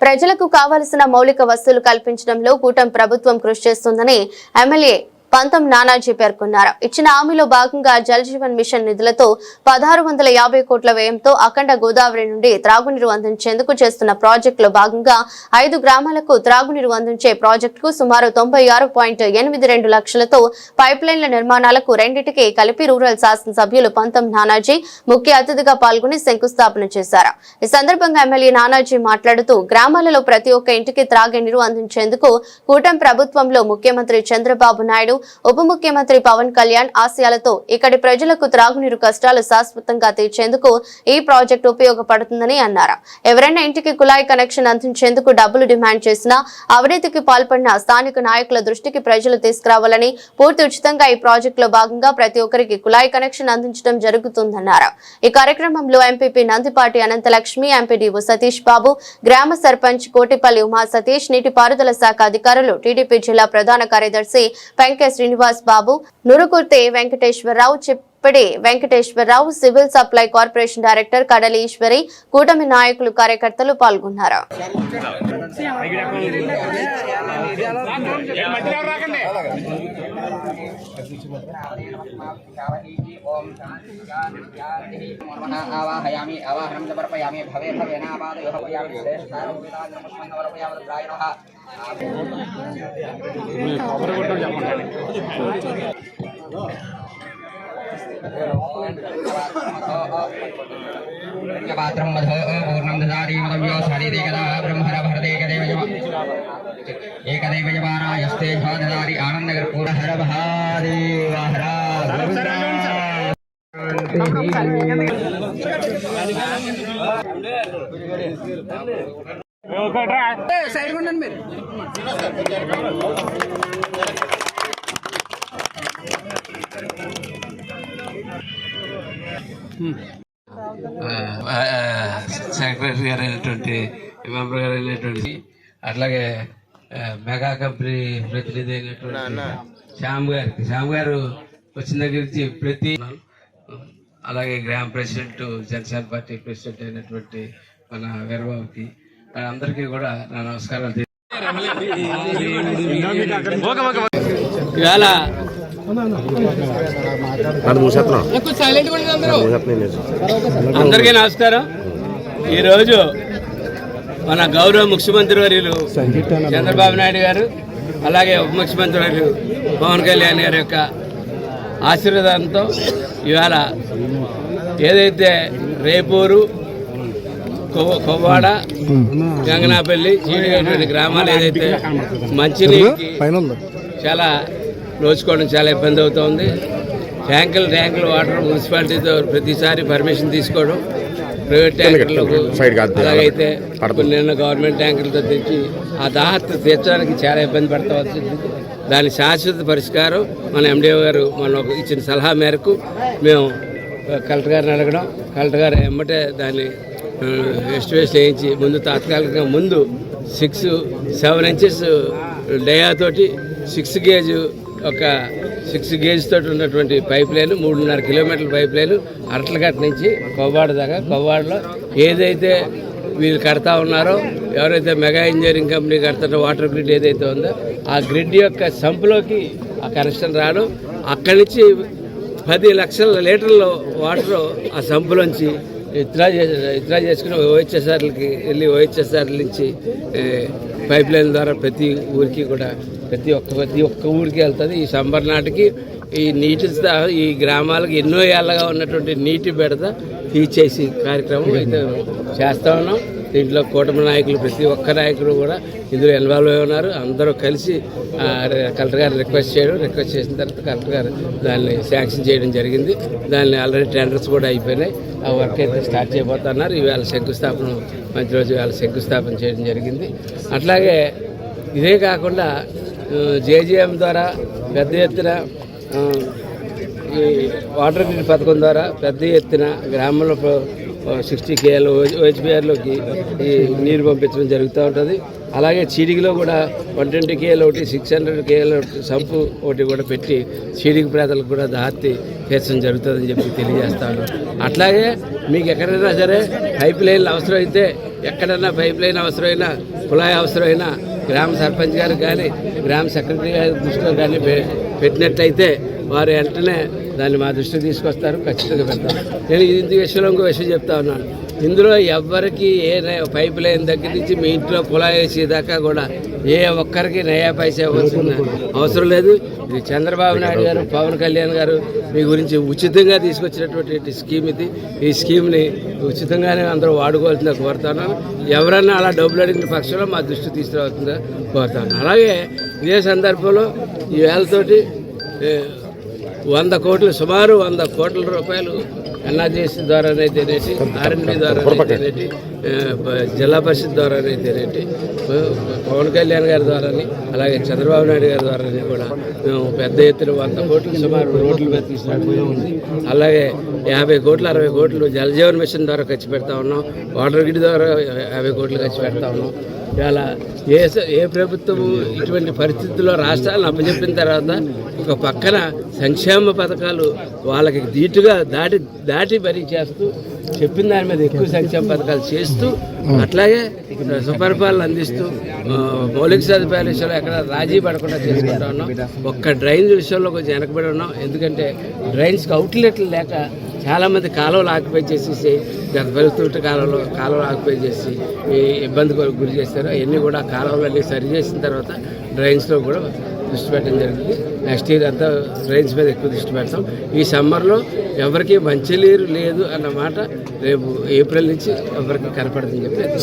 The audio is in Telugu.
ప్రజలకు కావాల్సిన మౌలిక వసతులు కల్పించడంలో కూటమి ప్రభుత్వం కృషి చేస్తుందని ఎమ్మెల్యే పంతం నానాజీ పేర్కొన్నారు. ఇచ్చిన హామీలో భాగంగా జల్ జీవన్ మిషన్ నిధులతో 1650 కోట్ల వ్యయంతో అఖండ గోదావరి నుండి త్రాగునీరు అందించేందుకు చేస్తున్న ప్రాజెక్టులో భాగంగా 5 గ్రామాలకు త్రాగునీరు అందించే ప్రాజెక్టుకు సుమారు 96.82 లక్షలతో పైప్ లైన్ల నిర్మాణాలకు రెండింటికి కలిపి రూరల్ శాసనసభ్యులు పంతం నానాజీ ముఖ్య అతిథిగా పాల్గొని శంకుస్థాపన చేశారు. ఈ సందర్భంగా ఎమ్మెల్యే నానాజీ మాట్లాడుతూ గ్రామాలలో ప్రతి ఒక్క ఇంటికి త్రాగే నీరు అందించేందుకు కూటమి ప్రభుత్వంలో ముఖ్యమంత్రి చంద్రబాబు నాయుడు ఉప ముఖ్యమంత్రి పవన్ కళ్యాణ్ ఆశయాలతో ఇక్కడి ప్రజలకు త్రాగునీరు కష్టాలు శాశ్వతంగా తీర్చేందుకు ఈ ప్రాజెక్టు ఉపయోగపడుతుందని అన్నారు. ఎవరైనా ఇంటికి కుళాయి కనెక్షన్ అందించేందుకు డబ్బులు డిమాండ్ చేసినా అవినీతికి పాల్పడిన స్థానిక నాయకుల దృష్టికి ప్రజలు తీసుకురావాలని పూర్తి ఉచితంగా ఈ ప్రాజెక్టులో భాగంగా ప్రతి ఒక్కరికి కుళాయి కనెక్షన్ అందించడం జరుగుతుందన్నారు. ఈ కార్యక్రమంలో ఎంపీపీ నందిపాటి అనంతలక్ష్మి, ఎంపీడీఓ సతీష్ బాబు, గ్రామ సర్పంచ్ కోటిపల్లి ఉమా సతీష్, నీటిపారుదల శాఖ అధికారులు, టీడీపీ జిల్లా ప్రధాన కార్యదర్శి Penke Srinivas Babu, Nurukurthi Venkateswararao, Chippadi Venkateswararao, civil supply corporation director Kadali Eswari, కూటమి నాయకులు, కార్యకర్తలు పాల్గొన్నారు. पात्रं मधो पूर्णं ददाति मदव्यो शारीरिकदा ब्रह्मण भरते एकदेव जवानायस्ते ददाति आनन्दकर्पूर हर महादेव हर సైడ్ కొండండి మీరు సెక్రటరీ గారు అయినటువంటి మెంబర్ గారు అయినటువంటి అట్లాగే మెగా కంపెనీ ప్రతినిధి అయినటువంటి శ్యామ్ గారు వచ్చిన దగ్గర నుంచి ప్రతి అలాగే గ్రామ ప్రెసిడెంట్ జనసేన పార్టీ ప్రెసిడెంట్ అయినటువంటి మన వీరబాబుకి అందరికీ కూడా నా నమస్కారాలు. ఇవాళ అందరికీ నమస్కారం. ఈరోజు మన గౌరవ ముఖ్యమంత్రి వర్యులు చంద్రబాబు నాయుడు గారు అలాగే ఉప ముఖ్యమంత్రి వర్యులు పవన్ కళ్యాణ్ గారి యొక్క ఆశీర్వాదంతో ఇవాళ ఏదైతే రేపూరు, కొవ్వాడ, గంగనాపల్లి, చీడిగటువంటి గ్రామాలు ఏదైతే మంచినీటికి చాలా నోచుకోవడం చాలా ఇబ్బంది అవుతుంది. ట్యాంకులు వాటర్ మున్సిపాలిటీతో ప్రతిసారి పర్మిషన్ తీసుకోవడం, ప్రైవేట్ ట్యాంకర్లకు అలాగైతే నిన్న గవర్నమెంట్ ట్యాంకర్లతో తెచ్చి ఆ దాహత తీర్చడానికి చాలా ఇబ్బంది పడతా వచ్చింది. దాని శాశ్వత పరిష్కారం మన ఎండిఓ గారు మన ఇచ్చిన సలహా మేరకు మేము కలెక్టర్ గారిని అడగడం, కలెక్టర్ గారు ఎమ్మటే దాన్ని ఎస్టిమేషన్ వేయించి ముందు తాత్కాలికంగా 6-7 ఇంచెస్ డయాతోటి 6 గేజ్ ఒక 6 గేజ్ తోటి ఉన్నటువంటి పైప్ లైన్ 3.5 కిలోమీటర్ల పైప్ లైన్ అరట్లగట్ట నుంచి కొవ్వాడ దాకా, కొవ్వాడలో ఏదైతే వీళ్ళు కడతా ఉన్నారో, ఎవరైతే మెగా ఇంజనీరింగ్ కంపెనీ కడతారో వాటర్ గ్రిడ్ ఏదైతే ఉందో ఆ గ్రిడ్ యొక్క సంపులోకి ఆ కనెక్షన్ రావడం, అక్కడి నుంచి 10 లక్షల లీటర్ల వాటర్ ఆ సంపులోంచి ఇతరా చేసుకుని ఓహెచ్ఎస్ఆర్లకి వెళ్ళి ఓహెచ్ఎస్ఆర్ల నుంచి పైప్ లైన్ ద్వారా ప్రతి ఊరికి కూడా ప్రతి ఒక్క ఊరికి వెళ్తుంది. ఈ సమ్మర్ నాటికి ఈ నీటి ఈ గ్రామాలకు ఎన్నో ఏళ్ళగా ఉన్నటువంటి నీటి బెడద తీర్చేసి కార్యక్రమం అయితే చేస్తూ ఉన్నాం. దీంట్లో కూటమి నాయకులు ప్రతి ఒక్క నాయకుడు కూడా ఇందులో ఇన్వాల్వ్ అయి ఉన్నారు. అందరూ కలిసి కలెక్టర్ గారు రిక్వెస్ట్ చేసిన తర్వాత కలెక్టర్ గారు దాన్ని శాంక్షన్ చేయడం జరిగింది. దాన్ని ఆల్రెడీ టెండర్స్ కూడా అయిపోయినాయి. ఆ వర్క్ అయితే స్టార్ట్ చేయబోతున్నారు. ఇవాళ శంకుస్థాపన మంచి రోజు ఇవాళ శంకుస్థాపన చేయడం జరిగింది. అట్లాగే ఇదే కాకుండా జేజీఎం ద్వారా పెద్ద ఎత్తున ఈ వాటర్ గ్రిడ్ పథకం ద్వారా పెద్ద ఎత్తున గ్రామంలో 60 KL ఓహెచ్బిఆర్లోకి ఈ నీరు పంపించడం జరుగుతూ ఉంటుంది. అలాగే చీడిగిలో కూడా 120 KL ఒకటి, 600 KL సంపు ఒకటి కూడా పెట్టి చీడిగి ప్రాంతాలకు కూడా దాహత్తి తీర్చడం జరుగుతుందని చెప్పి తెలియజేస్తాను. అట్లాగే మీకు ఎక్కడైనా సరే పైప్ లైన్లు అవసరమైతే ఎక్కడన్నా పైప్ లైన్ అవసరమైనా కుళాయి అవసరమైనా గ్రామ సర్పంచ్ గారు కానీ గ్రామ సెక్రటరీ గారి దృష్టిలో కానీ పెట్టినట్టయితే వారు వెంటనే దాన్ని మా దృష్టికి తీసుకొస్తారు, ఖచ్చితంగా పెడతాం. నేను ఇది విషయంలో ఇంకో విషయం చెప్తా ఉన్నాను. ఇందులో ఎవ్వరికి పైప్ లైన్ దగ్గర నుంచి మీ ఇంట్లో కుళాయి వేసేదాకా కూడా ఏ ఒక్కరికి నయా పైసా ఇవ్వాల్సిన అవసరం లేదు. ఇది చంద్రబాబు నాయుడు గారు, పవన్ కళ్యాణ్ గారు మీ గురించి ఉచితంగా తీసుకొచ్చినటువంటి స్కీమ్ ఇది. ఈ స్కీమ్ని ఉచితంగానే అందరూ వాడుకోవాల్సిందిగా కోరుతున్నాను. ఎవరన్నా అలా డబ్బులు అడిగిన పక్షంలో మా దృష్టి తీసుకురావాల్సిందిగా కోరుతాను. అలాగే ఇదే సందర్భంలో ఈ వేళతోటి 100 కోట్లు, సుమారు 100 కోట్ల రూపాయలు ఎన్ఆర్జీఎస్ ద్వారానైతేనేటి, ఆర్ఎండ్బి ద్వారానైతేనేటి, జిల్లా పరిషత్ ద్వారానైతేనేటి, పవన్ కళ్యాణ్ గారి ద్వారాని, అలాగే చంద్రబాబు నాయుడు గారి ద్వారాని కూడా మేము పెద్ద ఎత్తున 100 కోట్లు సుమారు రోడ్ల మీద తీసుకురావడం ఉంది. అలాగే 50 కోట్లు 60 కోట్లు జలజీవన్ మిషన్ ద్వారా ఖర్చు పెడతా ఉన్నాం. వాటర్ గ్రిడ్ ద్వారా 50 కోట్లు ఖర్చు పెడతా ఉన్నాం. ఇవాళ ఏ ప్రభుత్వము ఇటువంటి పరిస్థితుల్లో రాష్ట్రాలను అప్పచెప్పిన తర్వాత ఒక పక్కన సంక్షేమ పథకాలు వాళ్ళకి ధీటుగా దాటి మరీ చేస్తూ, చెప్పిన దాని మీద ఎక్కువ సంక్షేమ పథకాలు చేస్తూ, అట్లాగే సుపరిపాలన అందిస్తూ, మౌలిక సదుపాయాల విషయంలో ఎక్కడ రాజీ పడకుండా చేసుకుంటా ఉన్నాం. ఒక్క డ్రైన్స్ విషయంలో కొంచెం వెనకబడి ఉన్నాం. ఎందుకంటే డ్రైన్స్కి అవుట్లెట్లు లేక చాలామంది కాలువలు ఆక్యుపై చేసేసి, గత ప్రభుత్వ కాలువలు ఆక్యుపై చేసి ఇబ్బంది గురి చేస్తారు. అవన్నీ కూడా కాలువలన్నీ సరి చేసిన తర్వాత డ్రైన్స్లో కూడా దృష్టి పెట్టడం జరుగుతుంది. నెక్స్ట్ ఇయర్ అంతా డ్రైన్స్ మీద ఎక్కువ దృష్టి పెడతాం. ఈ సమ్మర్లో ఎవరికి మంచినీరు లేదు అన్నమాట రేపు ఏప్రిల్ నుంచి ఎవరికి కనపడుతుందని చెప్పి